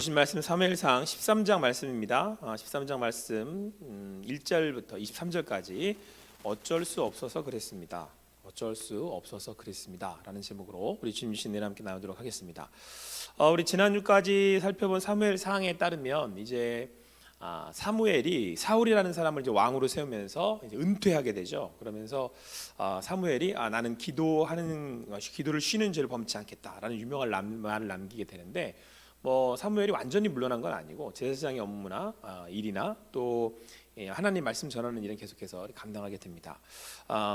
주신 말씀 사무엘상 13장 말씀입니다. 13장 말씀 1절부터 23절까지 어쩔 수 없어서 그랬습니다. 어쩔 수 없어서 그랬습니다 라는 제목으로 우리 주님 주신 은혜와 함께 나누도록 하겠습니다. 우리 지난주까지 살펴본 사무엘상에 따르면 이제 사무엘이 사울이라는 사람을 이제 왕으로 세우면서 이제 은퇴하게 되죠. 그러면서 사무엘이 나는 기도를 쉬는 죄를 범치 않겠다라는 유명한 말을 남기게 되는데, 사무엘이 완전히 물러난 건 아니고 제사장의 업무나 일이나 또 하나님 말씀 전하는 일은 계속해서 감당하게 됩니다.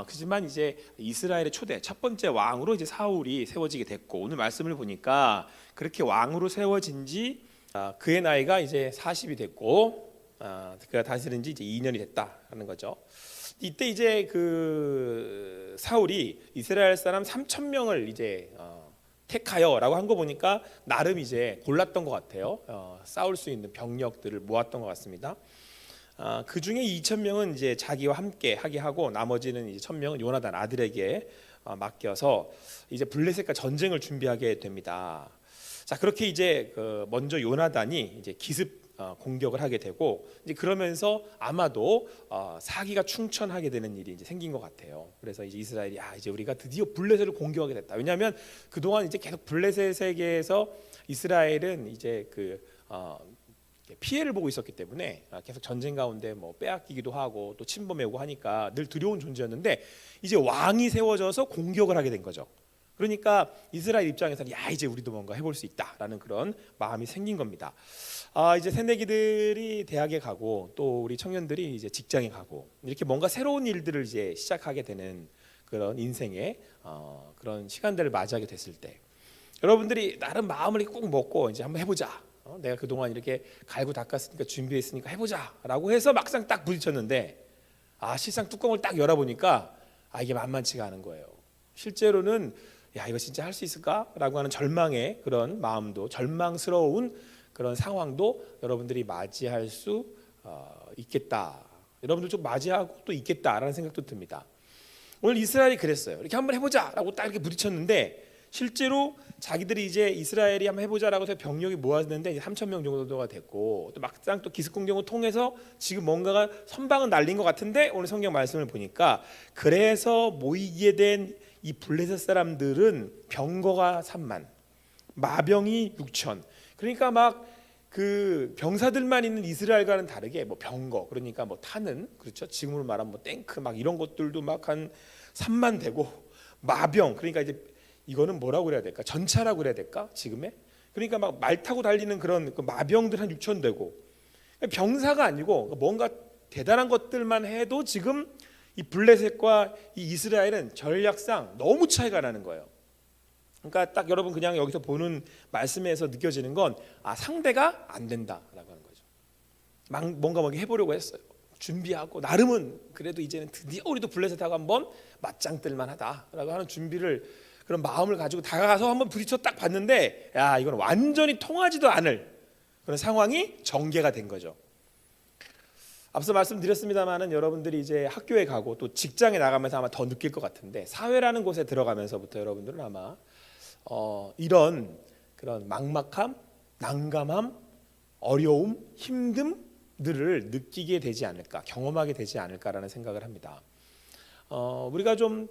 그렇지만 이제 이스라엘의 초대 첫 번째 왕으로 이제 사울이 세워지게 됐고, 오늘 말씀을 보니까 그렇게 왕으로 세워진 지 그의 나이가 이제 40이 됐고, 그가 다스린 지 이제 2년이 됐다라는 거죠. 이때 이제 그 사울이 이스라엘 사람 3,000명을 이제 택하여라고 한 거 보니까 나름 이제 골랐던 것 같아요. 싸울 수 있는 병력들을 모았던 것 같습니다. 그 중에 2,000명은 이제 자기와 함께 하게 하고, 나머지는 이제 1,000명은 요나단 아들에게 맡겨서 이제 블레셋과 전쟁을 준비하게 됩니다. 자, 그렇게 이제 먼저 요나단이 이제 기습 공격을 하게 되고, 이제 그러면서 아마도 사기가 충천하게 되는 일이 이제 생긴 것 같아요. 그래서 이제 이스라엘이 이제 우리가 드디어 블레셋을 공격하게 됐다. 왜냐하면 그동안 이제 계속 블레셋에게서 이스라엘은 이제 피해를 보고 있었기 때문에 계속 전쟁 가운데 빼앗기기도 하고 또 침범하고 하니까 늘 두려운 존재였는데, 이제 왕이 세워져서 공격을 하게 된 거죠. 그러니까 이스라엘 입장에서는 이제 우리도 뭔가 해볼 수 있다라는 그런 마음이 생긴 겁니다. 이제 새내기들이 대학에 가고 또 우리 청년들이 이제 직장에 가고, 이렇게 뭔가 새로운 일들을 이제 시작하게 되는 그런 인생의 그런 시간들을 맞이하게 됐을 때, 여러분들이 나름 마음을 꼭 먹고 이제 한번 해보자. 내가 그동안 이렇게 갈고 닦았으니까 준비했으니까 해보자라고 해서 막상 딱 부딪혔는데, 실상 뚜껑을 딱 열어보니까 이게 만만치가 않은 거예요. 실제로는 이거 진짜 할 수 있을까라고 하는 절망의 그런 마음도, 절망스러운 그런 상황도 여러분들이 맞이할 수 있겠다. 여러분들 좀 맞이하고 또 있겠다라는 생각도 듭니다. 오늘 이스라엘이 그랬어요. 이렇게 한번 해보자라고 딱 이렇게 부딪혔는데, 실제로 자기들이 이제 이스라엘이 한번 해보자라고 해서 병력이 모았는데 이제 3,000명 정도가 됐고, 또 막상 또 기습 공격을 통해서 지금 뭔가가 선방은 날린 것 같은데, 오늘 성경 말씀을 보니까 그래서 모이게 된 이 블레셋 사람들은 병거가 3만, 마병이 6천. 그러니까 막 그 병사들만 있는 이스라엘과는 다르게 병거, 그러니까 타는, 그렇죠, 지금으로 말하면 탱크 막 이런 것들도 막 한 3만 되고, 마병, 그러니까 이제 이거는 뭐라고 그래야 될까, 전차라고 그래야 될까 지금에. 그러니까 막 말 타고 달리는 그런 마병들 한 6천 되고, 병사가 아니고 뭔가 대단한 것들만 해도 지금 이 블레셋과 이 이스라엘은 전략상 너무 차이가 나는 거예요. 그러니까 딱 여러분 그냥 여기서 보는 말씀에서 느껴지는 건 상대가 안 된다라고 하는 거죠. 뭔가 해보려고 했어요. 준비하고 나름은 그래도 이제는 드디어 우리도 블레셋하고 한번 맞짱뜰만 하다라고 하는 준비를, 그런 마음을 가지고 다가가서 한번 부딪혀 딱 봤는데, 이건 완전히 통하지도 않을 그런 상황이 전개가 된 거죠. 앞서 말씀드렸습니다만은 여러분들이 이제 학교에 가고 또 직장에 나가면서 아마 더 느낄 것 같은데, 사회라는 곳에 들어가면서부터 여러분들은 아마 이런 그런 막막함, 난감함, 어려움, 힘듦들을 느끼게 되지 않을까, 경험하게 되지 않을까라는 생각을 합니다. 우리가 좀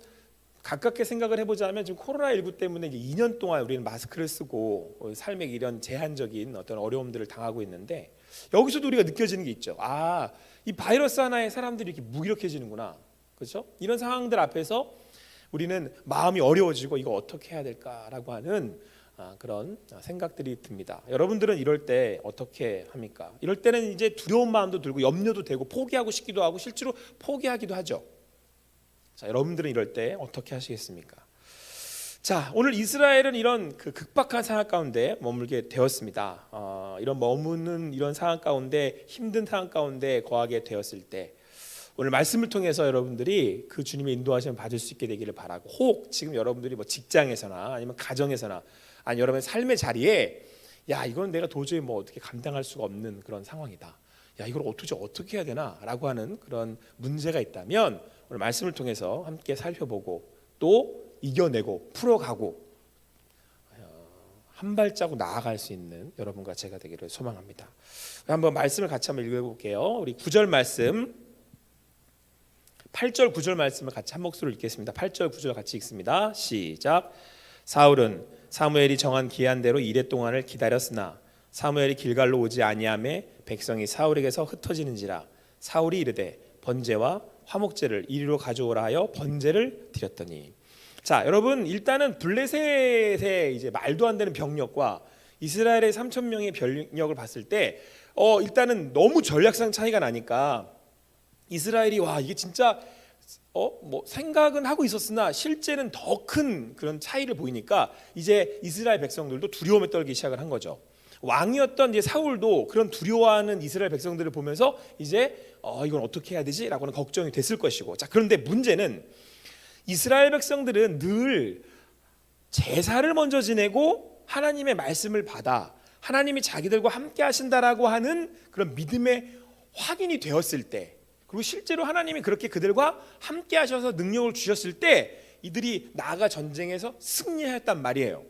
가깝게 생각을 해보자면, 지금 코로나19 때문에 이제 2년 동안 우리는 마스크를 쓰고 삶의 이런 제한적인 어떤 어려움들을 당하고 있는데, 여기서도 우리가 느껴지는 게 있죠. 이 바이러스 하나에 사람들이 이렇게 무기력해지는구나, 그렇죠? 이런 상황들 앞에서 우리는 마음이 어려워지고 이거 어떻게 해야 될까라고 하는 그런 생각들이 듭니다. 여러분들은 이럴 때 어떻게 합니까? 이럴 때는 이제 두려운 마음도 들고 염려도 되고 포기하고 싶기도 하고 실제로 포기하기도 하죠. 자, 여러분들은 이럴 때 어떻게 하시겠습니까? 자, 오늘 이스라엘은 이런 극박한 상황 가운데 머물게 되었습니다. 이런 머무는 이런 상황 가운데, 힘든 상황 가운데 거하게 되었을 때, 오늘 말씀을 통해서 여러분들이 그 주님의 인도하심을 받을 수 있게 되기를 바라고, 혹 지금 여러분들이 직장에서나 아니면 가정에서나 아니 여러분의 삶의 자리에 이건 내가 도저히 어떻게 감당할 수가 없는 그런 상황이다, 이걸 어떻게 해야 되나 라고 하는 그런 문제가 있다면, 오늘 말씀을 통해서 함께 살펴보고 또 이겨내고 풀어가고 한 발자국 나아갈 수 있는 여러분과 제가 되기를 소망합니다. 한번 말씀을 같이 한번 읽어볼게요. 우리 9절 말씀, 8절 9절 말씀을 같이 한 목소리로 읽겠습니다. 8절 9절 같이 읽습니다. 시작. 사울은 사무엘이 정한 기한대로 이레 동안을 기다렸으나 사무엘이 길갈로 오지 아니하매 백성이 사울에게서 흩어지는지라. 사울이 이르되 번제와 화목제를 이리로 가져오라 하여 번제를 드렸더니. 자, 여러분, 일단은 블레셋의 이제 말도 안 되는 병력과 이스라엘의 3천 명의 병력을 봤을 때 일단은 너무 전략상 차이가 나니까 이스라엘이 와, 이게 진짜 뭐 생각은 하고 있었으나 실제는 더 큰 그런 차이를 보이니까 이제 이스라엘 백성들도 두려움에 떨기 시작을 한 거죠. 왕이었던 이제 사울도 그런 두려워하는 이스라엘 백성들을 보면서 이제 이건 어떻게 해야 되지라고는 걱정이 됐을 것이고. 자, 그런데 문제는 이스라엘 백성들은 늘 제사를 먼저 지내고 하나님의 말씀을 받아 하나님이 자기들과 함께 하신다라고 하는 그런 믿음의 확인이 되었을 때, 그리고 실제로 하나님이 그렇게 그들과 함께 하셔서 능력을 주셨을 때 이들이 나아가 전쟁에서 승리했단 말이에요.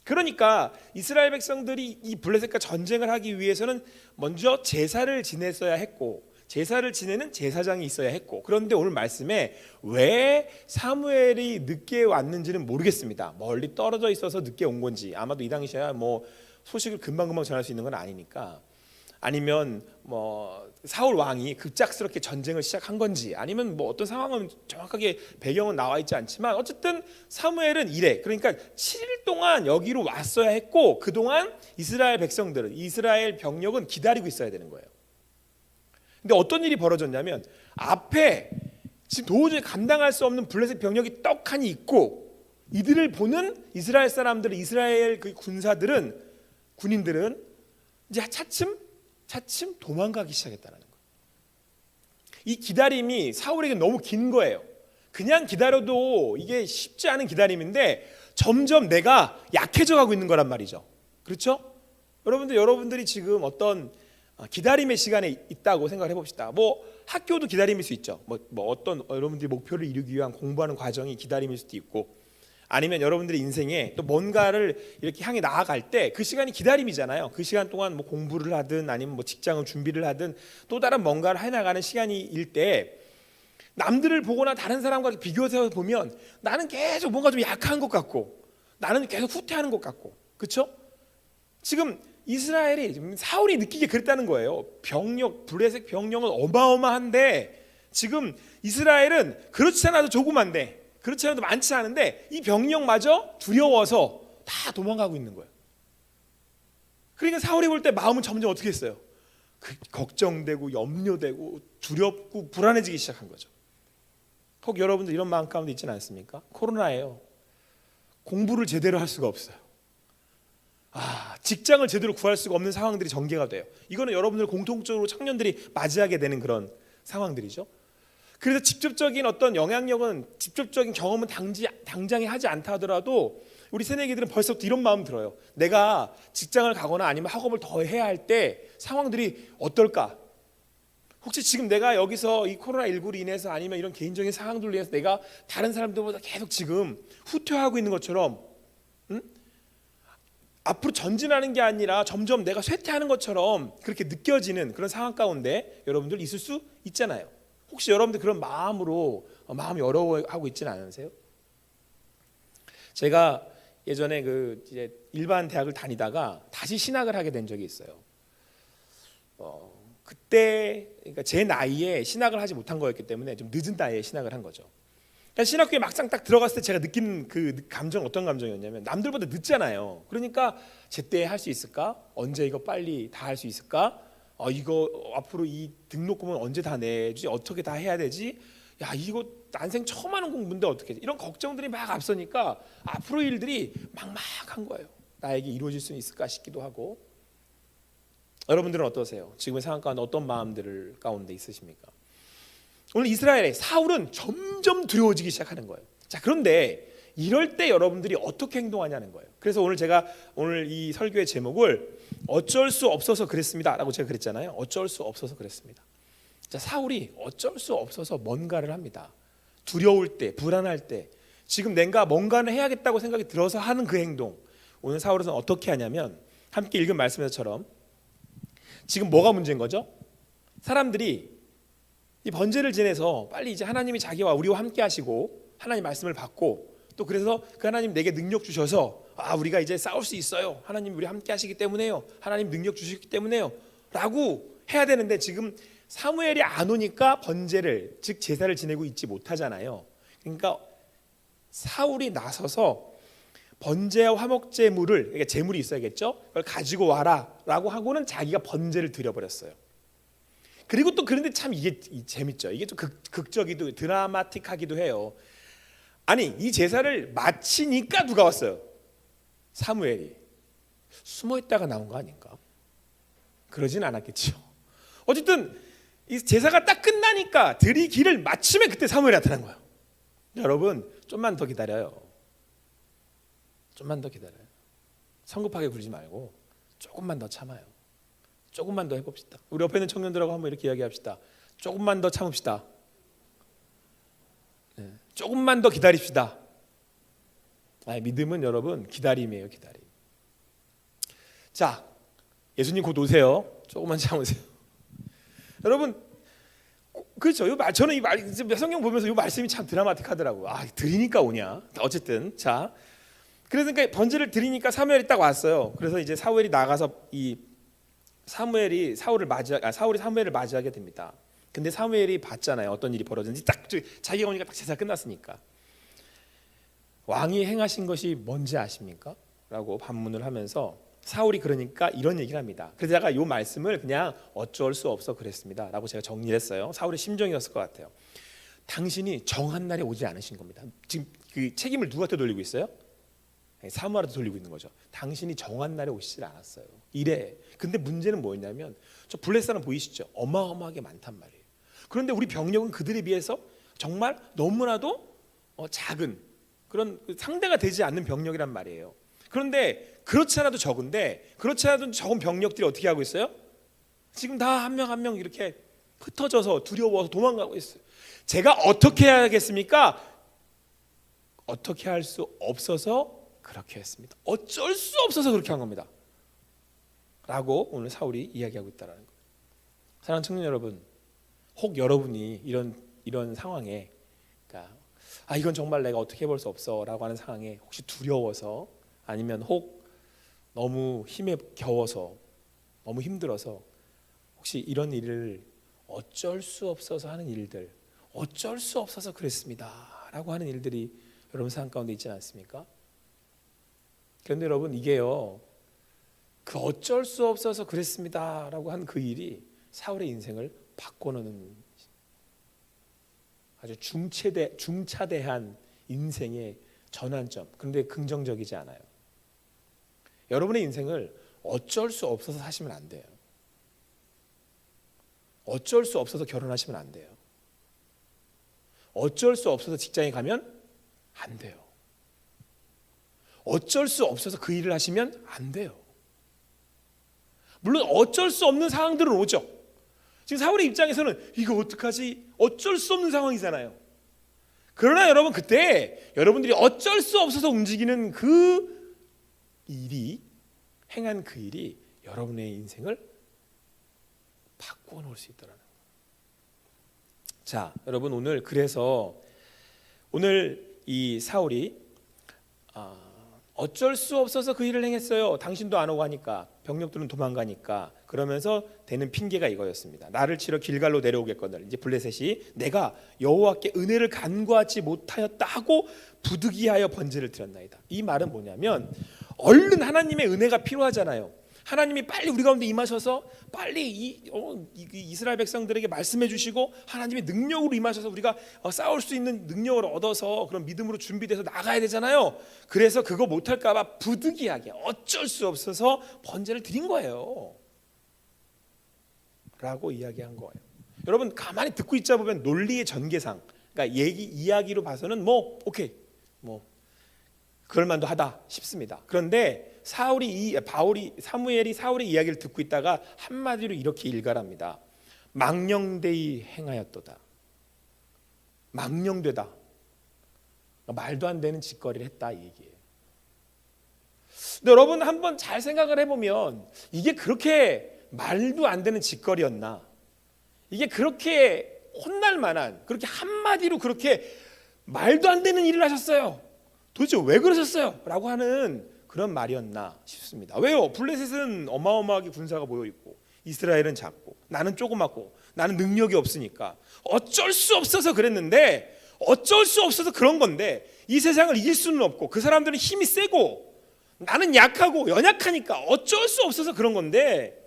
그러니까 이스라엘 백성들이 이 블레셋과 전쟁을 하기 위해서는 먼저 제사를 지냈어야 했고, 제사를 지내는 제사장이 있어야 했고, 그런데 오늘 말씀에 왜 사무엘이 늦게 왔는지는 모르겠습니다. 멀리 떨어져 있어서 늦게 온 건지, 아마도 이 당시에야 뭐 소식을 금방금방 전할 수 있는 건 아니니까, 아니면 뭐 사울 왕이 급작스럽게 전쟁을 시작한 건지, 아니면 뭐 어떤 상황은 정확하게 배경은 나와 있지 않지만 어쨌든 사무엘은 이래, 그러니까 7일 동안 여기로 왔어야 했고 그동안 이스라엘 백성들은, 이스라엘 병력은 기다리고 있어야 되는 거예요. 근데 어떤 일이 벌어졌냐면 앞에 지금 도저히 감당할 수 없는 블레셋 병력이 떡하니 있고, 이들을 보는 이스라엘 사람들은, 이스라엘 그 군인들은 이제 차츰 도망가기 시작했다는 거예요. 이 기다림이 사울에게 너무 긴 거예요. 그냥 기다려도 이게 쉽지 않은 기다림인데 점점 내가 약해져 가고 있는 거란 말이죠. 그렇죠? 여러분들이 지금 어떤 기다림의 시간에 있다고 생각을 해봅시다. 뭐 학교도 기다림일 수 있죠. 뭐 어떤 여러분들이 목표를 이루기 위한 공부하는 과정이 기다림일 수도 있고, 아니면 여러분들의 인생에 또 뭔가를 이렇게 향해 나아갈 때 그 시간이 기다림이잖아요. 그 시간 동안 뭐 공부를 하든 아니면 뭐 직장을 준비를 하든 또 다른 뭔가를 해나가는 시간일 때 남들을 보거나 다른 사람과 비교해서 보면 나는 계속 뭔가 좀 약한 것 같고, 나는 계속 후퇴하는 것 같고, 그렇죠? 지금 이스라엘이 사울이 느끼게 그랬다는 거예요. 블레셋 병력은 어마어마한데 지금 이스라엘은 그렇지 않아도 조그만데, 그렇지 않아도 많지 않은데 이 병력마저 두려워서 다 도망가고 있는 거예요. 그러니까 사울이 볼 때 마음은 점점 어떻게 했어요? 걱정되고 염려되고 두렵고 불안해지기 시작한 거죠. 혹 여러분들 이런 마음 가운데 있지는 않습니까? 코로나예요. 공부를 제대로 할 수가 없어요. 직장을 제대로 구할 수가 없는 상황들이 전개가 돼요. 이거는 여러분들 공통적으로 청년들이 맞이하게 되는 그런 상황들이죠. 그래서 직접적인 어떤 영향력은, 직접적인 경험은 당장에 하지 않다 하더라도 우리 새내기들은 벌써부터 이런 마음 들어요. 내가 직장을 가거나 아니면 학업을 더 해야 할 때 상황들이 어떨까? 혹시 지금 내가 여기서 이 코로나19로 인해서 아니면 이런 개인적인 상황들로 인해서 내가 다른 사람들보다 계속 지금 후퇴하고 있는 것처럼, 앞으로 전진하는 게 아니라 점점 내가 쇠퇴하는 것처럼 그렇게 느껴지는 그런 상황 가운데 여러분들 있을 수 있잖아요. 혹시 여러분들 그런 마음이 어려워하고 있지는 않으세요? 제가 예전에 이제 일반 대학을 다니다가 다시 신학을 하게 된 적이 있어요. 그때 그러니까 제 나이에 신학을 하지 못한 거였기 때문에 좀 늦은 나이에 신학을 한 거죠. 그러니까 신학교에 막상 딱 들어갔을 때 제가 느낀 그 감정, 어떤 감정이었냐면 남들보다 늦잖아요. 그러니까 제때 할 수 있을까? 언제 이거 빨리 다 할 수 있을까? 이거 앞으로 이 등록금은 언제 다 내지? 어떻게 다 해야 되지? 야, 이거 난생 처음 하는 공부인데 어떻게 하지? 이런 걱정들이 막 앞서니까 앞으로 일들이 막막한 거예요. 나에게 이루어질 수 있을까 싶기도 하고. 여러분들은 어떠세요? 지금의 상황 가운데 어떤 마음들 가운데 있으십니까? 오늘 이스라엘의 사울은 점점 두려워지기 시작하는 거예요. 자, 그런데 이럴 때 여러분들이 어떻게 행동하냐는 거예요. 그래서 오늘 이 설교의 제목을 어쩔 수 없어서 그랬습니다라고 제가 그랬잖아요. 어쩔 수 없어서 그랬습니다. 자, 사울이 어쩔 수 없어서 뭔가를 합니다. 두려울 때, 불안할 때, 지금 내가 뭔가를 해야겠다고 생각이 들어서 하는 그 행동, 오늘 사울은 어떻게 하냐면 함께 읽은 말씀에서처럼 지금 뭐가 문제인 거죠? 사람들이 이 번제를 지내서 빨리 이제 하나님이 자기와 우리와 함께 하시고 하나님 말씀을 받고 또 그래서 그 하나님 내게 능력 주셔서 우리가 이제 싸울 수 있어요. 하나님 우리 함께 하시기 때문에요. 하나님 능력 주시기 때문에요. 라고 해야 되는데 지금 사무엘이 안 오니까 번제를 즉 제사를 지내고 있지 못하잖아요. 그러니까 사울이 나서서 번제와 화목제물을 그러니까 제물이 있어야겠죠. 그걸 가지고 와라라고 하고는 자기가 번제를 드려버렸어요. 그리고 또 그런데 참 이게 재밌죠. 이게 좀 극적이도 드라마틱하기도 해요. 아니 이 제사를 마치니까 누가 왔어요? 사무엘이. 숨어있다가 나온 거 아닌가? 그러진 않았겠죠. 어쨌든 이 제사가 딱 끝나니까 드리기를 마치면 그때 사무엘이 나타난 거예요. 여러분 좀만 더 기다려요. 좀만 더 기다려요. 성급하게 굴지 말고 조금만 더 참아요. 조금만 더 해봅시다. 우리 옆에 있는 청년들하고 한번 이렇게 이야기합시다. 조금만 더 참읍시다. 조금만 더 기다립시다. 믿음은 여러분 기다림이에요. 기다림. 자, 예수님 곧 오세요. 조금만 참으세요. 여러분 그렇죠. 저는 이 성경 보면서 이 말씀이 참 드라마틱하더라고요. 드리니까 오냐. 어쨌든 자, 그러니까 번제를 드리니까 사무엘이 딱 왔어요. 그래서 이제 사무엘이 나가서 이 사무엘이 사울이 사무엘을 맞이하게 됩니다. 근데 사무엘이 봤잖아요. 어떤 일이 벌어졌는지 딱 자기가 오니까 딱 제사 끝났으니까. 왕이 행하신 것이 뭔지 아십니까? 라고 반문을 하면서 사울이 그러니까 이런 얘기를 합니다. 그래서 제가 이 말씀을 그냥 어쩔 수 없어 그랬습니다 라고 제가 정리를 했어요. 사울의 심정이었을 것 같아요. 당신이 정한 날에 오지 않으신 겁니다. 지금 그 책임을 누구한테 돌리고 있어요? 사무엘한테 돌리고 있는 거죠. 당신이 정한 날에 오시질 않았어요. 이래. 근데 문제는 뭐였냐면 저 블레셋 보이시죠? 어마어마하게 많단 말이에요. 그런데 우리 병력은 그들에 비해서 정말 너무나도 작은 그런 상대가 되지 않는 병력이란 말이에요. 그런데 그렇지 않아도 적은데 그렇지 않아도 적은 병력들이 어떻게 하고 있어요? 지금 다 한 명 한 명 이렇게 흩어져서 두려워서 도망가고 있어요. 제가 어떻게 해야겠습니까? 어떻게 할 수 없어서 그렇게 했습니다. 어쩔 수 없어서 그렇게 한 겁니다. 라고 오늘 사울이 이야기하고 있다는 거예요. 사랑하는 청년 여러분, 혹 여러분이 이런 상황에 그러니까 이건 정말 내가 어떻게 해볼 수 없어 라고 하는 상황에 혹시 두려워서 아니면 혹 너무 힘에 겨워서 너무 힘들어서 혹시 이런 일을 어쩔 수 없어서 하는 일들, 어쩔 수 없어서 그랬습니다 라고 하는 일들이 여러분 삶 가운데 있지 않습니까? 그런데 여러분 이게요, 그 어쩔 수 없어서 그랬습니다 라고 한 그 일이 사울의 인생을 바꿔놓는 아주 중차대한 인생의 전환점. 그런데 긍정적이지 않아요. 여러분의 인생을 어쩔 수 없어서 사시면 안 돼요. 어쩔 수 없어서 결혼하시면 안 돼요. 어쩔 수 없어서 직장에 가면 안 돼요. 어쩔 수 없어서 그 일을 하시면 안 돼요. 물론 어쩔 수 없는 상황들은 오죠. 지금 사울의 입장에서는 이거 어떡하지? 어쩔 수 없는 상황이잖아요. 그러나 여러분 그때 여러분들이 어쩔 수 없어서 움직이는 그 일이 행한 그 일이 여러분의 인생을 바꾸어 놓을 수 있다는 거예요. 자, 여러분 오늘 그래서 오늘 이 사울이 어쩔 수 없어서 그 일을 행했어요. 당신도 안 오고 하니까 병력들은 도망가니까 그러면서 되는 핑계가 이거였습니다. 나를 치러 길갈로 내려오겠거늘 이제 블레셋이 내가 여호와께 은혜를 간구하지 못하였다 하고 부득이하여 번제를 드렸나이다. 이 말은 뭐냐면 얼른 하나님의 은혜가 필요하잖아요. 하나님이 빨리 우리 가운데 임하셔서 빨리 이스라엘 백성들에게 말씀해 주시고 하나님의 능력으로 임하셔서 우리가 싸울 수 있는 능력을 얻어서 그런 믿음으로 준비돼서 나가야 되잖아요. 그래서 그거 못할까 봐 부득이하게 어쩔 수 없어서 번제를 드린 거예요 라고 이야기한 거예요. 여러분 가만히 듣고 있자 보면 논리의 전개상 그러니까 이야기로 봐서는 오케이 그럴만도 하다 싶습니다. 그런데 사무엘이 사울의 이야기를 듣고 있다가 한마디로 이렇게 일갈합니다. 망령되이 행하였도다. 망령되다. 말도 안 되는 짓거리를 했다 이 얘기예요. 근데 여러분 한번 잘 생각을 해보면 이게 그렇게 말도 안 되는 짓거리였나? 이게 그렇게 혼날 만한, 그렇게 한마디로 그렇게 말도 안 되는 일을 하셨어요. 도대체 왜 그러셨어요? 라고 하는 그런 말이었나 싶습니다. 왜요? 블레셋은 어마어마하게 군사가 모여있고 이스라엘은 작고 나는 조그맣고 나는 능력이 없으니까 어쩔 수 없어서 그랬는데, 어쩔 수 없어서 그런 건데 이 세상을 이길 수는 없고 그 사람들은 힘이 세고 나는 약하고 연약하니까 어쩔 수 없어서 그런 건데,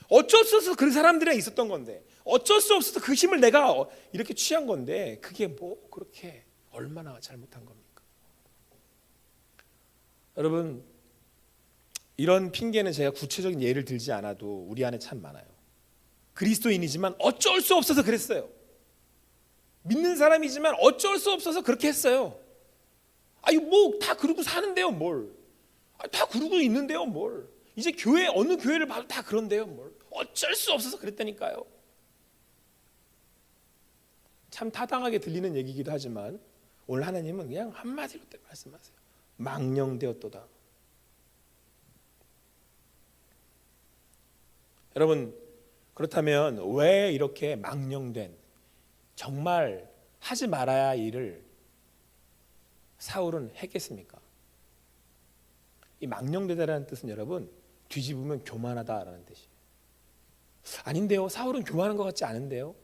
어쩔 수 없어서 그 사람들이 있었던 건데, 어쩔 수 없어서 그 힘을 내가 이렇게 취한 건데, 그게 뭐 그렇게 얼마나 잘못한 겁니까? 여러분, 이런 핑계는 제가 구체적인 예를 들지 않아도 우리 안에 참 많아요. 그리스도인이지만 어쩔 수 없어서 그랬어요. 믿는 사람이지만 어쩔 수 없어서 그렇게 했어요. 아니 뭐 다 그러고 사는데요 뭘. 다 그러고 있는데요 뭘. 이제 교회 어느 교회를 봐도 다 그런데요 뭘. 어쩔 수 없어서 그랬다니까요. 참 타당하게 들리는 얘기이기도 하지만 오늘 하나님은 그냥 한마디로 말씀하세요. 망령되었도다. 여러분, 그렇다면 왜 이렇게 망령된, 정말 하지 말아야 할 일을 사울은 했겠습니까? 이 망령되다라는 뜻은 여러분, 뒤집으면 교만하다라는 뜻이에요. 아닌데요, 사울은 교만한 것 같지 않은데요.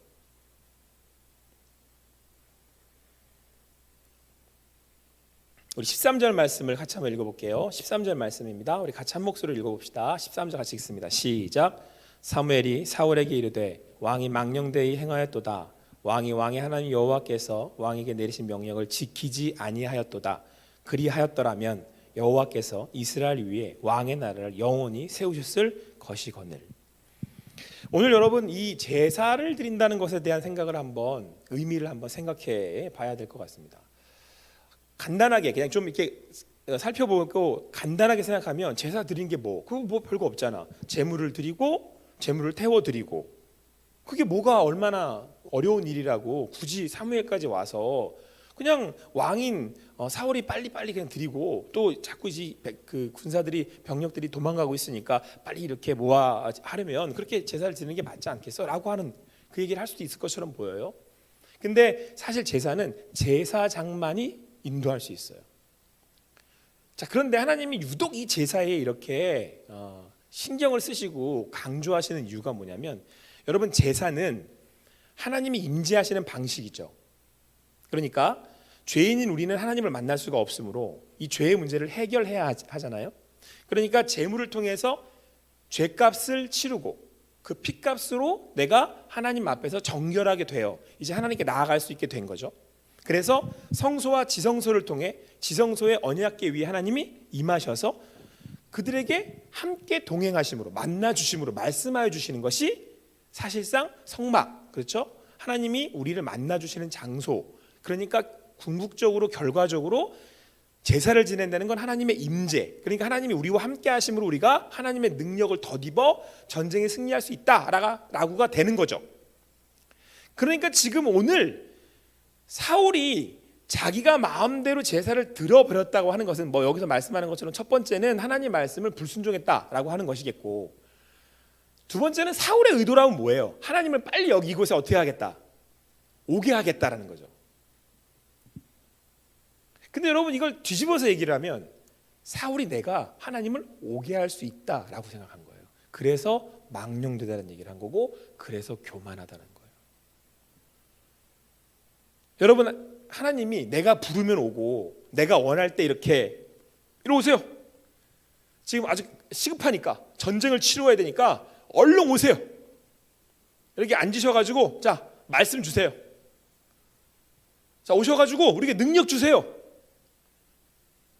우리 13절 말씀을 같이 한번 읽어볼게요. 13절 말씀입니다. 우리 같이 한 목소리로 읽어봅시다. 13절 같이 읽습니다. 시작. 사무엘이 사울에게 이르되 왕이 망령되이 행하였도다. 왕이 왕의 하나님 여호와께서 왕에게 내리신 명령을 지키지 아니하였도다. 그리하였더라면 여호와께서 이스라엘 위에 왕의 나라를 영원히 세우셨을 것이거늘. 오늘 여러분 이 제사를 드린다는 것에 대한 생각을 한번, 의미를 한번 생각해 봐야 될 것 같습니다. 간단하게 그냥 좀 이렇게 살펴보고 간단하게 생각하면 제사 드린 게 뭐? 그거 뭐 별거 없잖아. 제물을 드리고 제물을 태워 드리고, 그게 뭐가 얼마나 어려운 일이라고 굳이 사무엘까지 와서 그냥 왕인 사울이 빨리빨리 그냥 드리고, 또 자꾸 그 군사들이 병력들이 도망가고 있으니까 빨리 이렇게 모아 하려면 그렇게 제사를 드리는 게 맞지 않겠어? 라고 하는 그 얘기를 할 수도 있을 것처럼 보여요. 근데 사실 제사는 제사장만이 인도할 수 있어요. 자, 그런데 하나님이 유독 이 제사에 이렇게 신경을 쓰시고 강조하시는 이유가 뭐냐면, 여러분 제사는 하나님이 임재하시는 방식이죠. 그러니까 죄인인 우리는 하나님을 만날 수가 없으므로 이 죄의 문제를 해결해야 하잖아요. 그러니까 제물을 통해서 죄값을 치르고 그 피값으로 내가 하나님 앞에서 정결하게 되어 이제 하나님께 나아갈 수 있게 된 거죠. 그래서 성소와 지성소를 통해 지성소의 언약궤 위에 하나님이 임하셔서 그들에게 함께 동행하심으로, 만나 주심으로 말씀하여 주시는 것이 사실상 성막, 그렇죠? 하나님이 우리를 만나 주시는 장소. 그러니까 궁극적으로 결과적으로 제사를 지낸다는 건 하나님의 임재, 그러니까 하나님이 우리와 함께 하심으로 우리가 하나님의 능력을 덧입어 전쟁에 승리할 수 있다라고가 되는 거죠. 그러니까 지금 오늘 사울이 자기가 마음대로 제사를 드려버렸다고 하는 것은 뭐 여기서 말씀하는 것처럼 첫 번째는 하나님 말씀을 불순종했다라고 하는 것이겠고, 두 번째는 사울의 의도라면 뭐예요? 하나님을 빨리 여기 이곳에 어떻게 하겠다? 오게 하겠다라는 거죠. 근데 여러분 이걸 뒤집어서 얘기를 하면 사울이 내가 하나님을 오게 할 수 있다라고 생각한 거예요. 그래서 망령되다는 얘기를 한 거고, 그래서 교만하다는 거예요. 여러분 하나님이 내가 부르면 오고 내가 원할 때 이렇게 이리 오세요. 지금 아주 시급하니까 전쟁을 치러야 되니까 얼른 오세요. 이렇게 앉으셔가지고 자 말씀 주세요. 자 오셔가지고 우리에게 능력 주세요.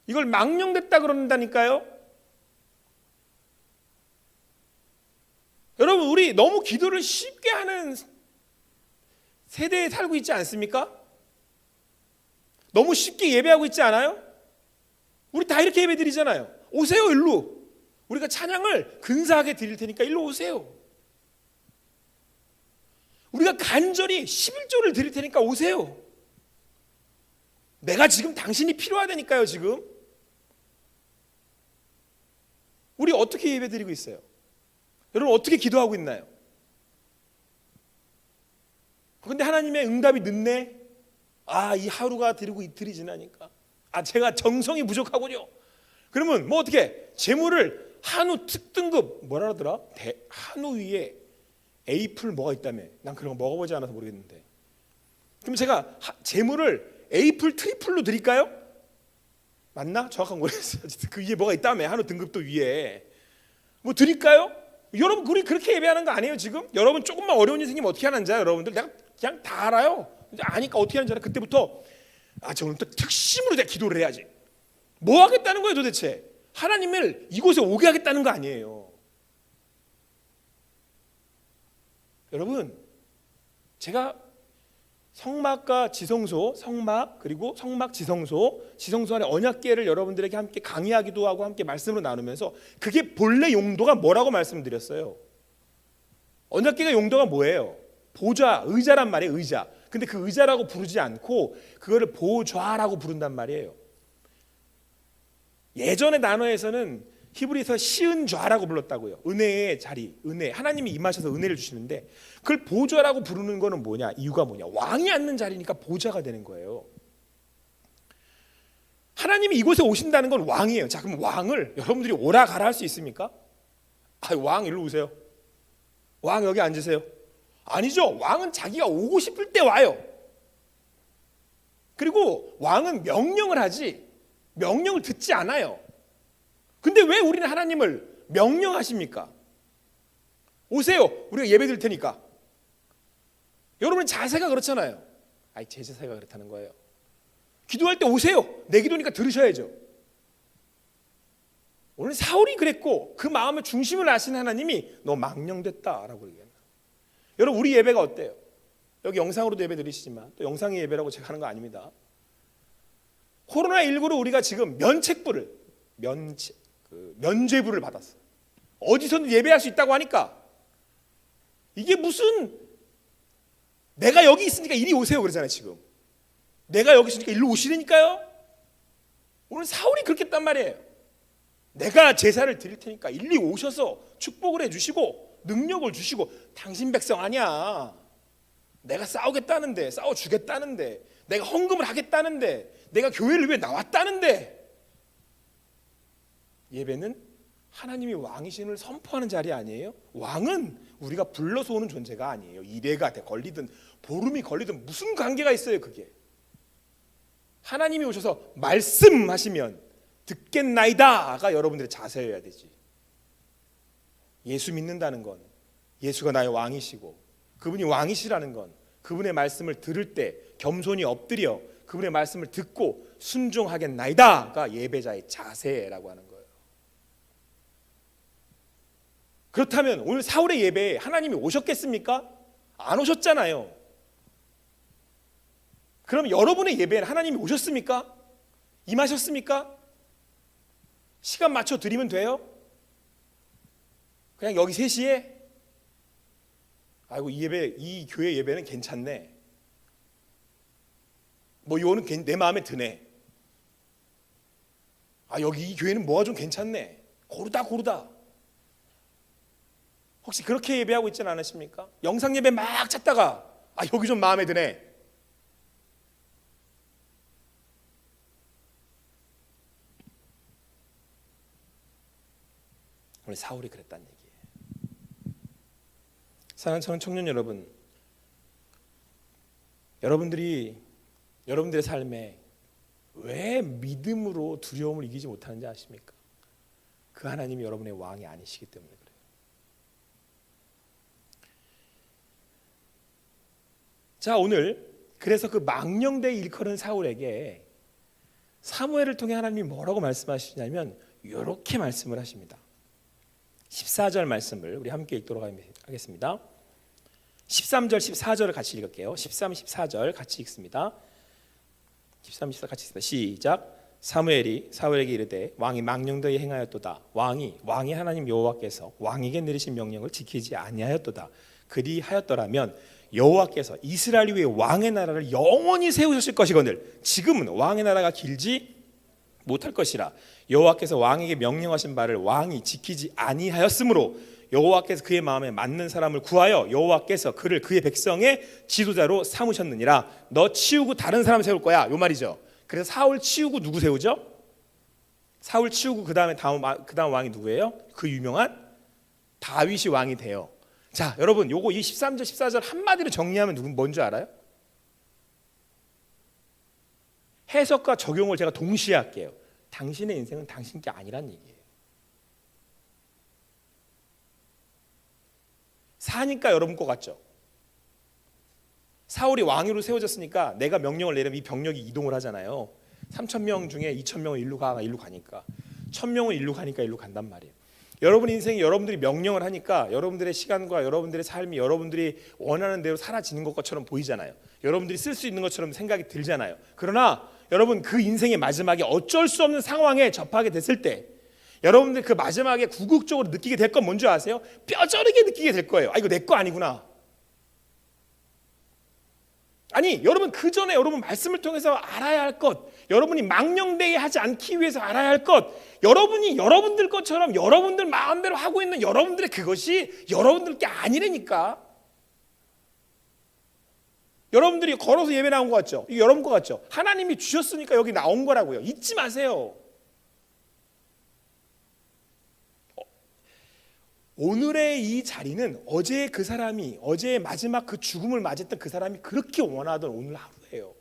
이걸 망령됐다 그런다니까요. 여러분 우리 너무 기도를 쉽게 하는 세대에 살고 있지 않습니까? 너무 쉽게 예배하고 있지 않아요? 우리 다 이렇게 예배 드리잖아요. 오세요 일로. 우리가 찬양을 근사하게 드릴 테니까 일로 오세요. 우리가 간절히 11조를 드릴 테니까 오세요. 내가 지금 당신이 필요하다니까요 지금. 우리 어떻게 예배드리고 있어요? 여러분 어떻게 기도하고 있나요? 근데 하나님의 응답이 늦네. 이 하루가 드리고 이틀이 지나니까 제가 정성이 부족하군요. 그러면 뭐 어떻게 재물을 한우 특등급 뭐라 그러더라? 한우 위에 A풀 뭐가 있다며. 난 그런 거 먹어보지 않아서 모르겠는데. 그럼 제가 재물을 A풀 트리플로 드릴까요? 맞나? 정확한 거 모르겠어요. 그 위에 뭐가 있다며. 한우 등급도 위에 뭐 드릴까요? 여러분 우리 그렇게 예배하는 거 아니에요 지금? 여러분 조금만 어려운 일 생기면 어떻게 하는지 알아요? 여러분들 내가 그냥 다 알아요. 아니까 어떻게 하는지 알아요? 그때부터 저 오늘 또 특심으로 내가 기도를 해야지. 뭐 하겠다는 거예요 도대체? 하나님을 이곳에 오게 하겠다는 거 아니에요. 여러분 제가 성막과 지성소, 성막 그리고 성막 지성소 안에 언약궤를 여러분들에게 함께 강의하기도 하고 함께 말씀으로 나누면서 그게 본래 용도가 뭐라고 말씀드렸어요. 언약궤가 용도가 뭐예요? 보좌, 의자란 말이에요. 의자. 근데 그 의자라고 부르지 않고 그거를 보좌라고 부른단 말이에요. 예전의 단어에서는 히브리서 시은좌라고 불렀다고요. 은혜의 자리, 은혜. 하나님이 임하셔서 은혜를 주시는데 그걸 보좌라고 부르는 거는 뭐냐? 이유가 뭐냐? 왕이 앉는 자리니까 보좌가 되는 거예요. 하나님이 이곳에 오신다는 건 왕이에요. 자, 그럼 왕을 여러분들이 오라 가라 할 수 있습니까? 왕 일로 오세요. 왕 여기 앉으세요. 아니죠. 왕은 자기가 오고 싶을 때 와요. 그리고 왕은 명령을 하지 명령을 듣지 않아요. 근데 왜 우리는 하나님을 명령하십니까? 오세요. 우리가 예배 드릴 테니까. 여러분의 자세가 그렇잖아요. 제 자세가 그렇다는 거예요. 기도할 때 오세요. 내 기도니까 들으셔야죠. 오늘 사울이 그랬고 그 마음의 중심을 아시는 하나님이 너 망령됐다라고 얘기합니다. 여러분 우리 예배가 어때요? 여기 영상으로도 예배 드리시지만 또 영상의 예배라고 제가 하는 거 아닙니다. 코로나19로 우리가 지금 면죄부를 받았어요. 어디서든 예배할 수 있다고 하니까 이게 무슨 내가 여기 있으니까 이리 오세요 그러잖아요. 지금 내가 여기 있으니까 일로 오시라니까요. 오늘 사울이 그렇게 했단 말이에요. 내가 제사를 드릴 테니까 일리 오셔서 축복을 해주시고 능력을 주시고 당신 백성 아니야. 내가 싸우겠다는데 싸워주겠다는데 내가 헌금을 하겠다는데 내가 교회를 위해 나왔다는데. 예배는 하나님이 왕이신을 선포하는 자리 아니에요? 왕은 우리가 불러서 오는 존재가 아니에요. 이래가 걸리든 보름이 걸리든 무슨 관계가 있어요 그게. 하나님이 오셔서 말씀하시면 듣겠나이다가 여러분들의 자세여야 되지. 예수 믿는다는 건 예수가 나의 왕이시고 그분이 왕이시라는 건 그분의 말씀을 들을 때 겸손히 엎드려 그분의 말씀을 듣고 순종하겠나이다가 예배자의 자세라고 하는 거예요. 그렇다면 오늘 사울의 예배에 하나님이 오셨겠습니까? 안 오셨잖아요. 그럼 여러분의 예배에는 하나님이 오셨습니까? 임하셨습니까? 시간 맞춰 드리면 돼요? 그냥 여기 3시에 이 교회 예배는 괜찮네. 뭐 이거는 내 마음에 드네. 여기 이 교회는 뭐가 좀 괜찮네. 고르다. 혹시 그렇게 예배하고 있지는 않으십니까? 영상 예배 막 찾다가 여기 좀 마음에 드네. 오늘 사울이 그랬다는 얘기예요. 사랑하는 청년 여러분, 여러분들의 삶에 왜 믿음으로 두려움을 이기지 못하는지 아십니까? 그 하나님이 여러분의 왕이 아니시기 때문에 그래요. 자, 오늘 그래서 그 망령되이 일컬은 사울에게 사무엘을 통해 하나님이 뭐라고 말씀하시냐면 이렇게 말씀을 하십니다. 14절 말씀을 우리 함께 읽도록 하겠습니다. 13절 14절을 같이 읽을게요. 13, 14절 같이 읽습니다. 13, 14 같이 읽습니다. 시작. 사무엘이 사울에게 이르되 왕이 망령되이 행하였도다. 왕이 하나님 여호와께서 왕에게 내리신 명령을 지키지 아니하였도다. 그리하였더라면 여호와께서 이스라엘 위에 왕의 나라를 영원히 세우셨을 것이거늘 지금은 왕의 나라가 길지 못할 것이라. 여호와께서 왕에게 명령하신 바를 왕이 지키지 아니하였으므로 여호와께서 그의 마음에 맞는 사람을 구하여 여호와께서 그를 그의 백성의 지도자로 삼으셨느니라. 너 치우고 다른 사람 세울 거야, 요 말이죠. 그래서 사울 치우고 누구 세우죠? 사울 치우고 그 다음 왕이 누구예요? 그 유명한 다윗이 왕이 돼요. 자, 여러분, 요거 이 13절 14절 한마디로 정리하면 뭔지 알아요? 해석과 적용을 제가 동시에 할게요. 당신의 인생은 당신 게 아니란 얘기예요. 사니까 여러분 거 같죠? 사울이 왕으로 세워졌으니까 내가 명령을 내리면 이 병력이 이동을 하잖아요. 3,000명 중에 2,000명은 일로 가니까 1,000명은 일로 가니까 일로 간단 말이에요. 여러분 인생이 여러분들이 명령을 하니까 여러분들의 시간과 여러분들의 삶이 여러분들이 원하는 대로 사라지는 것처럼 보이잖아요. 여러분들이 쓸 수 있는 것처럼 생각이 들잖아요. 그러나 여러분 그 인생의 마지막에 어쩔 수 없는 상황에 접하게 됐을 때 여러분들 그 마지막에 궁극적으로 느끼게 될 건 뭔지 아세요? 뼈저리게 느끼게 될 거예요. 아, 이거 내 거 아니구나. 아니, 여러분 그 전에 여러분 말씀을 통해서 알아야 할 것, 여러분이 망령되게 하지 않기 위해서 알아야 할 것, 여러분이 여러분들 것처럼 여러분들 마음대로 하고 있는 여러분들의 그것이 여러분들 게 아니라니까. 여러분들이 걸어서 예배 나온 거 같죠? 이게 여러분 거 같죠? 하나님이 주셨으니까 여기 나온 거라고요. 잊지 마세요. 오늘의 이 자리는 어제 그 사람이 어제의 마지막 그 죽음을 맞았던 그 사람이 그렇게 원하던 오늘 하루예요.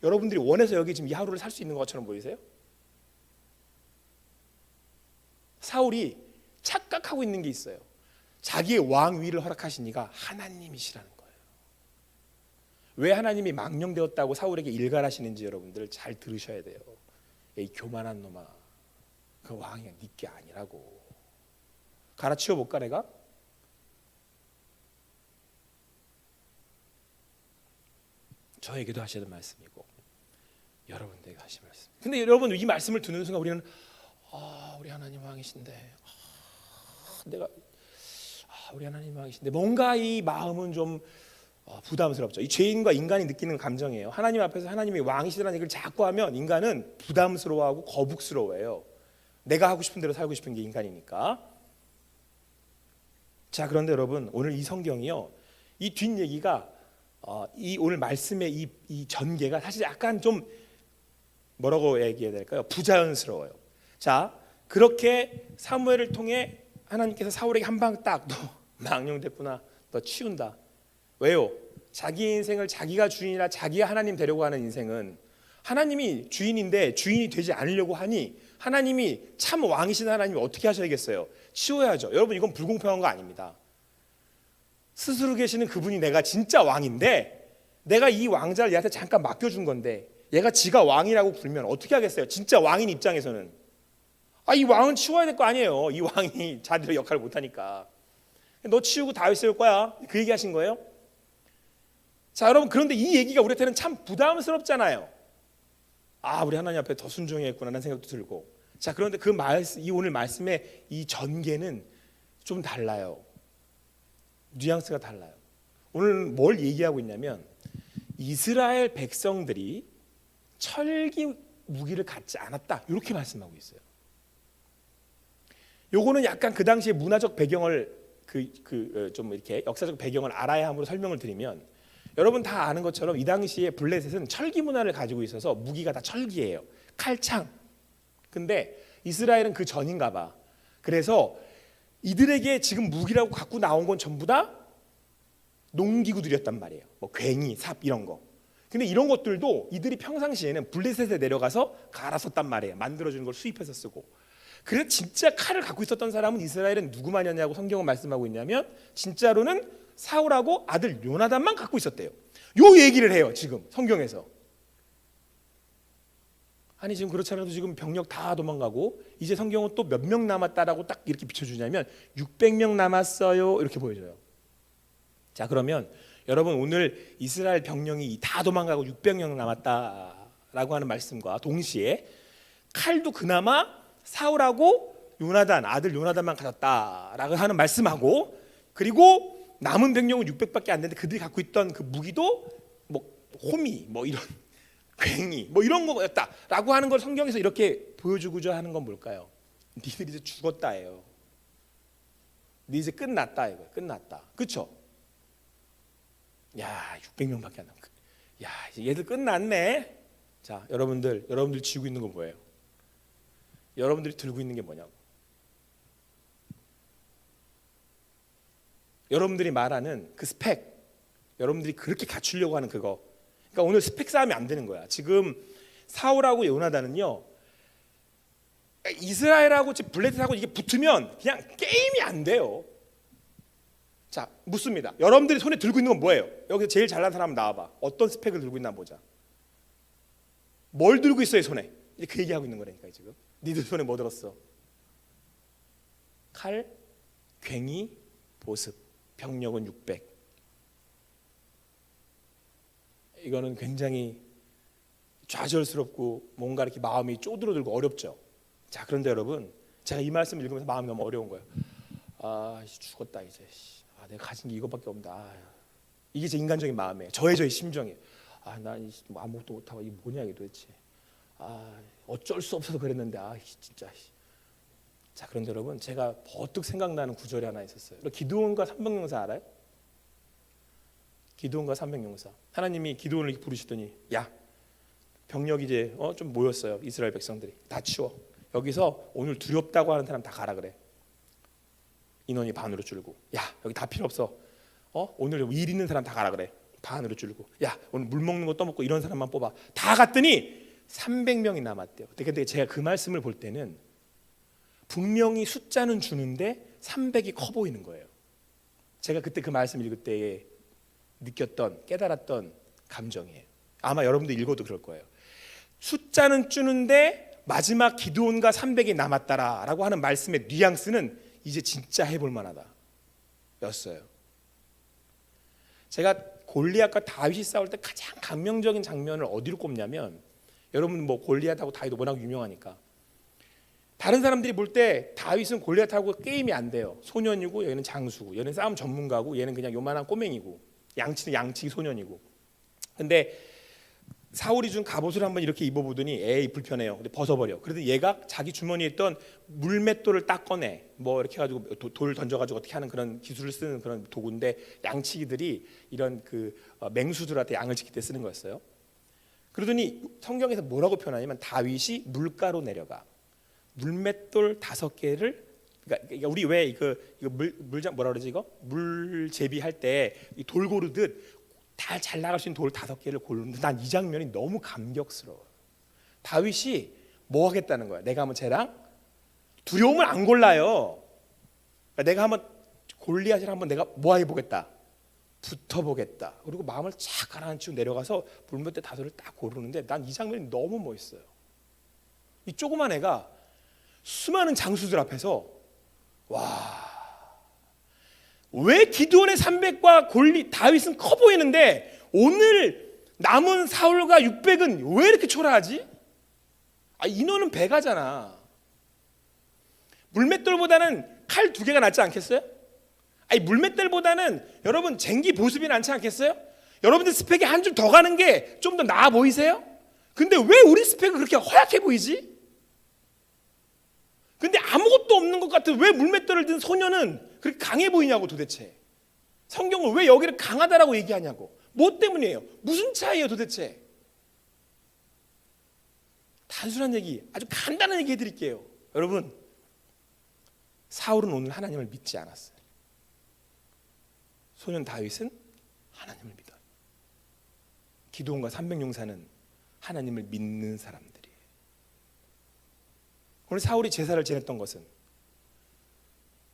여러분들이 원해서 여기 지금 이 하루를 살 수 있는 것처럼 보이세요? 사울이 착각하고 있는 게 있어요. 자기의 왕위를 허락하시니가 하나님이시라는 거예요. 왜 하나님이 망령되었다고 사울에게 일갈하시는지 여러분들 잘 들으셔야 돼요. 이 교만한 놈아, 그 왕이 네 게 아니라고. 갈아치워 볼까 내가? 저에게도 하시는 말씀이고 여러분들에게 하시는 말씀. 근데 여러분 이 말씀을 듣는 순간 우리는 우리 하나님 왕이신데 우리 하나님 왕이신데 뭔가 이 마음은 좀 부담스럽죠. 이 죄인과 인간이 느끼는 감정이에요. 하나님 앞에서 하나님이 왕이시라는 얘기를 자꾸 하면 인간은 부담스러워하고 거북스러워해요. 내가 하고 싶은 대로 살고 싶은 게 인간이니까. 자, 그런데 여러분 오늘 이 성경이요, 이 뒷얘기가 이 오늘 말씀의 이 전개가 사실 약간 좀 뭐라고 얘기해야 될까요? 부자연스러워요. 자, 그렇게 사무엘을 통해 하나님께서 사울에게 한 방 딱, 너 망령됐구나, 너 치운다. 왜요? 자기 인생을 자기가 주인이라 자기가 하나님 되려고 하는 인생은 하나님이 주인인데 주인이 되지 않으려고 하니 하나님이 참 왕이신 하나님이 어떻게 하셔야겠어요? 치워야죠. 여러분 이건 불공평한 거 아닙니다. 스스로 계시는 그분이 내가 진짜 왕인데 내가 이 왕자를 얘한테 잠깐 맡겨준 건데 얘가 지가 왕이라고 불면 어떻게 하겠어요? 진짜 왕인 입장에서는 이 왕은 치워야 될 거 아니에요. 이 왕이 자기의 역할을 못하니까. 너 치우고 다윗 세울 거야. 그 얘기 하신 거예요? 자, 여러분 그런데 이 얘기가 우리한테는 참 부담스럽잖아요. 우리 하나님 앞에 더 순종해야겠구나 라는 생각도 들고. 자, 그런데 이 오늘 말씀의 이 전개는 좀 달라요. 뉘앙스가 달라요. 오늘 뭘 얘기하고 있냐면 이스라엘 백성들이 철기 무기를 갖지 않았다 이렇게 말씀하고 있어요. 요거는 약간 그 당시의 문화적 배경을 좀 이렇게 역사적 배경을 알아야 함으로 설명을 드리면 여러분 다 아는 것처럼 이 당시에 블레셋은 철기 문화를 가지고 있어서 무기가 다 철기예요. 칼창. 근데 이스라엘은 그 전인가 봐. 그래서 이들에게 지금 무기라고 갖고 나온 건 전부 다 농기구들이었단 말이에요. 뭐 괭이, 삽 이런 거. 근데 이런 것들도 이들이 평상시에는 블레셋에 내려가서 갈아 썼단 말이에요. 만들어주는 걸 수입해서 쓰고. 그래서 진짜 칼을 갖고 있었던 사람은 이스라엘은 누구만이었냐고 성경은 말씀하고 있냐면 진짜로는 사울하고 아들 요나단만 갖고 있었대요. 요 얘기를 해요 지금 성경에서. 아니 지금 그렇지 않아도 지금 병력 다 도망가고 이제 성경은 또 몇 명 남았다라고 딱 이렇게 비춰주냐면 600명 남았어요 이렇게 보여줘요. 자, 그러면 여러분 오늘 이스라엘 병력이 다 도망가고 600명 남았다라고 하는 말씀과 동시에 칼도 그나마 사울하고 요나단 아들 요나단만 가졌다라고 하는 말씀하고 그리고 남은 병력은 600밖에 안 되는데 그들이 갖고 있던 그 무기도 뭐 호미 뭐 이런 괭이 뭐 이런 거였다라고 하는 걸 성경에서 이렇게 보여주고자 하는 건 뭘까요? 니들 이제 죽었다예요. 니 이제 끝났다 이거예요. 끝났다. 그렇죠? 야, 600명밖에 안 남고. 야, 이제 얘들 끝났네. 자, 여러분들 쥐고 있는 건 뭐예요? 여러분들이 들고 있는 게 뭐냐고. 여러분들이 말하는 그 스펙, 여러분들이 그렇게 갖추려고 하는 그거. 그러니까 오늘 스펙 싸움이 안 되는 거야. 지금 사울하고 요나단은요, 이스라엘하고 블레셋하고 이게 붙으면 그냥 게임이 안 돼요. 자, 묻습니다. 여러분들이 손에 들고 있는 건 뭐예요? 여기서 제일 잘난 사람 나와봐. 어떤 스펙을 들고 있나 보자. 뭘 들고 있어요 손에? 이제 그 얘기하고 있는 거라니까 지금. 니들 손에 뭐 들었어? 칼, 괭이, 보습, 병력은 600. 이거는 굉장히 좌절스럽고 뭔가 이렇게 마음이 쪼들어들고 어렵죠. 자, 그런데 여러분, 제가 이 말씀 읽으면서 마음이 너무 어려운 거예요. 아, 죽었다 이제. 아, 내가 가진 게 이거밖에 없다. 아, 이게 제 인간적인 마음이에요. 저의 심정이에요. 아, 난 아무것도 못하고 이게 뭐냐 이게 도대체. 아, 어쩔 수 없어서 그랬는데 아, 진짜. 자, 그런데 여러분, 제가 버뜩 생각나는 구절이 하나 있었어요. 기드온과 삼백용사 알아요? 기드온과 삼백용사. 하나님이 기드온을 부르시더니, 야, 병력 이제 좀 모였어요. 이스라엘 백성들이 다 치워. 여기서 오늘 두렵다고 하는 사람 다 가라 그래. 인원이 반으로 줄고, 야, 여기 다 필요 없어. 오늘 일 있는 사람 다 가라 그래. 반으로 줄고, 야, 오늘 물 먹는 거 떠먹고 이런 사람만 뽑아. 다 갔더니 300명이 남았대요. 근데 제가 그 말씀을 볼 때는 분명히 숫자는 주는데 300이 커 보이는 거예요. 제가 그때 그 말씀 읽을 때에 느꼈던, 깨달았던 감정이에요. 아마 여러분도 읽어도 그럴 거예요. 숫자는 주는데 마지막 기드온과 300이 남았다라고 하는 말씀의 뉘앙스는 이제 진짜 해볼 만하다 였어요. 제가 골리앗과 다윗이 싸울 때 가장 감명적인 장면을 어디로 꼽냐면, 여러분 뭐 골리앗하고 다윗도 워낙 유명하니까 다른 사람들이 볼 때 다윗은 골리앗하고 게임이 안 돼요. 소년이고 얘는 장수고, 얘는 싸움 전문가고, 얘는 그냥 요만한 꼬맹이고, 양치는 양치기 소년이고. 근데 사울이 준 갑옷을 한번 이렇게 입어보더니 에이 불편해요. 근데 벗어버려. 그래도 얘가 자기 주머니에 있던 물맷돌을 딱 꺼내. 뭐 이렇게 해가지고 돌 던져가지고 어떻게 하는 그런 기술을 쓰는 그런 도구인데, 양치기들이 이런 그 맹수들한테 양을 지킬 때 쓰는 거였어요. 그러더니 성경에서 뭐라고 표현하냐면, 다윗이 물가로 내려가 물맷돌 5개를, 그러니까 우리 왜 이거 물장 뭐라 그러지, 이거 물 제비할 때 돌 고르듯 다 잘 나갈 수 있는 돌 5개를 고르는데, 난 이 장면이 너무 감격스러워. 다윗이 뭐 하겠다는 거야? 내가 한번 쟤랑 두려움을 안 골라요. 그러니까 내가 한번 골리앗을 한번 내가 뭐 해보겠다, 붙어보겠다. 그리고 마음을 착 가라앉히고 내려가서 물맷돌 5를 딱 고르는데, 난 이 장면이 너무 멋있어요. 이 조그만 애가 수많은 장수들 앞에서, 와, 왜 기드온의 300과 다윗은 커 보이는데 오늘 남은 사울과 600은 왜 이렇게 초라하지? 아, 인원은 배가잖아. 물맷돌보다는 칼 2개가 낫지 않겠어요? 아니, 물맷돌보다는 여러분 쟁기 보습이 낫지 않겠어요? 여러분들 스펙이 한 줄 더 가는 게 좀 더 나아 보이세요? 근데 왜 우리 스펙은 그렇게 허약해 보이지? 근데 아무것도 없는 것 같은 왜 물맷돌을 든 소녀는 그렇게 강해 보이냐고 도대체. 성경은 왜 여기를 강하다라고 얘기하냐고. 뭐 때문이에요? 무슨 차이예요 도대체? 단순한 얘기, 아주 간단한 얘기 해드릴게요. 여러분, 사울은 오늘 하나님을 믿지 않았어요. 소년 다윗은 하나님을 믿어요. 기드온과 300용사는 하나님을 믿는 사람들이에요. 오늘 사울이 제사를 지냈던 것은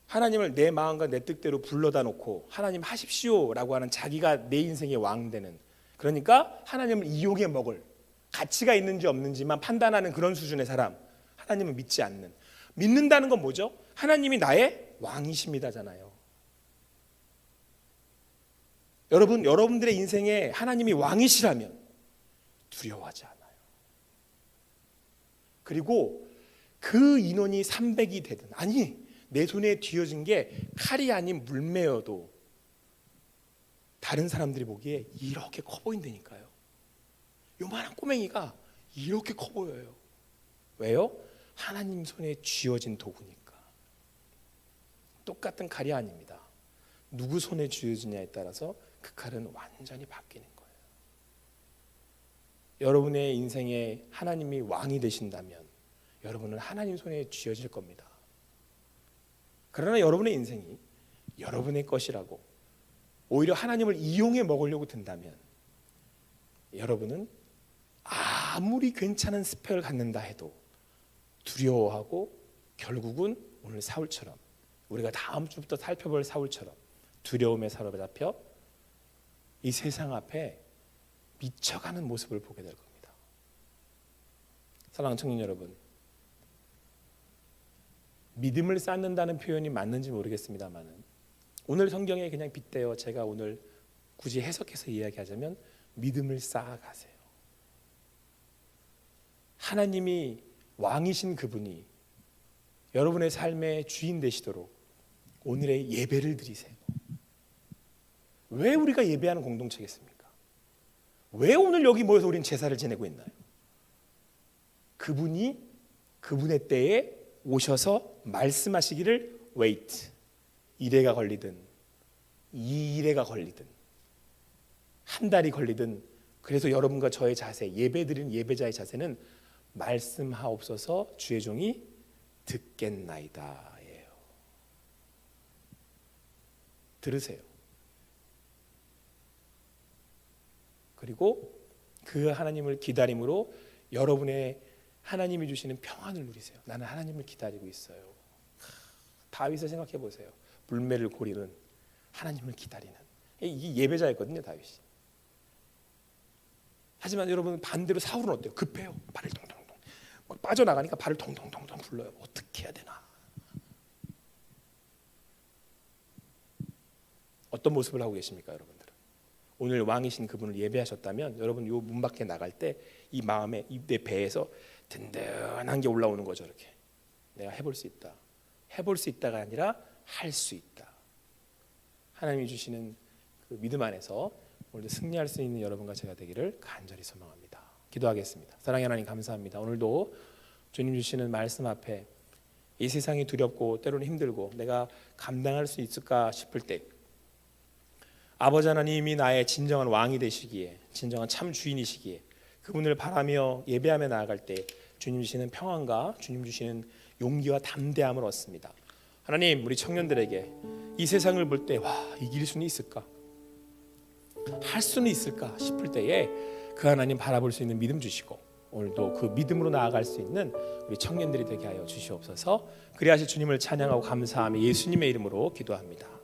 하나님을 내 마음과 내 뜻대로 불러다 놓고 하나님 하십시오라고 하는, 자기가 내 인생의 왕 되는, 그러니까 하나님을 이용해 먹을, 가치가 있는지 없는지만 판단하는 그런 수준의 사람, 하나님을 믿지 않는. 믿는다는 건 뭐죠? 하나님이 나의 왕이십니다잖아요. 여러분들의 인생에 하나님이 왕이시라면 두려워하지 않아요. 그리고 그 인원이 300이 되든, 아니 내 손에 쥐어진 게 칼이 아닌 물매여도 다른 사람들이 보기에 이렇게 커 보인다니까요. 요만한 꼬맹이가 이렇게 커 보여요. 왜요? 하나님 손에 쥐어진 도구니까. 똑같은 칼이 아닙니다. 누구 손에 쥐어지냐에 따라서 그 칼은 완전히 바뀌는 거예요. 여러분의 인생에 하나님이 왕이 되신다면 여러분은 하나님 손에 쥐어질 겁니다. 그러나 여러분의 인생이 여러분의 것이라고 오히려 하나님을 이용해 먹으려고 든다면 여러분은 아무리 괜찮은 스펙을 갖는다 해도 두려워하고 결국은 오늘 사울처럼, 우리가 다음 주부터 살펴볼 사울처럼 두려움에 사로잡혀 이 세상 앞에 미쳐가는 모습을 보게 될 겁니다. 사랑하는 청년 여러분, 믿음을 쌓는다는 표현이 맞는지 모르겠습니다만 오늘 성경에 그냥 빗대어 제가 오늘 굳이 해석해서 이야기하자면 믿음을 쌓아가세요. 하나님이 왕이신 그분이 여러분의 삶의 주인 되시도록 오늘의 예배를 드리세요. 왜 우리가 예배하는 공동체겠습니까? 왜 오늘 여기 모여서 우리는 제사를 지내고 있나요? 그분이 그분의 때에 오셔서 말씀하시기를 wait, 1회가 걸리든 2일회가 걸리든 한 달이 걸리든, 그래서 여러분과 저의 자세, 예배드리는 예배자의 자세는 말씀하옵소서 주의 종이 듣겠나이다 예요. 들으세요. 그리고 그 하나님을 기다림으로 여러분의 하나님이 주시는 평안을 누리세요. 나는 하나님을 기다리고 있어요. 다윗을 생각해 보세요. 물매를 고리는 하나님을 기다리는, 이게 예배자였거든요, 다윗이. 하지만 여러분 반대로 사울은 어때요? 급해요. 발을 동동동 막 빠져나가니까 발을 동동동동 굴러요. 어떻게 해야 되나? 어떤 모습을 하고 계십니까, 여러분들은? 오늘 왕이신 그분을 예배하셨다면 여러분 요 문 밖에 나갈 때 이 마음에, 내 배에서 든든한 게 올라오는 거죠. 이렇게 내가 해볼 수 있다. 해볼 수 있다가 아니라 할 수 있다. 하나님이 주시는 그 믿음 안에서 오늘도 승리할 수 있는 여러분과 제가 되기를 간절히 소망합니다. 기도하겠습니다. 사랑의 하나님 감사합니다. 오늘도 주님 주시는 말씀 앞에 이 세상이 두렵고 때로는 힘들고 내가 감당할 수 있을까 싶을 때 아버지 하나님이 나의 진정한 왕이 되시기에, 진정한 참 주인이시기에 그분을 바라며 예배하며 나아갈 때 주님 주시는 평안과 주님 주시는 용기와 담대함을 얻습니다. 하나님, 우리 청년들에게 이 세상을 볼 때 와, 이길 수는 있을까? 할 수는 있을까 싶을 때에 그 하나님 바라볼 수 있는 믿음 주시고 오늘도 그 믿음으로 나아갈 수 있는 우리 청년들이 되게 하여 주시옵소서. 그리하실 주님을 찬양하고 감사하며 예수님의 이름으로 기도합니다.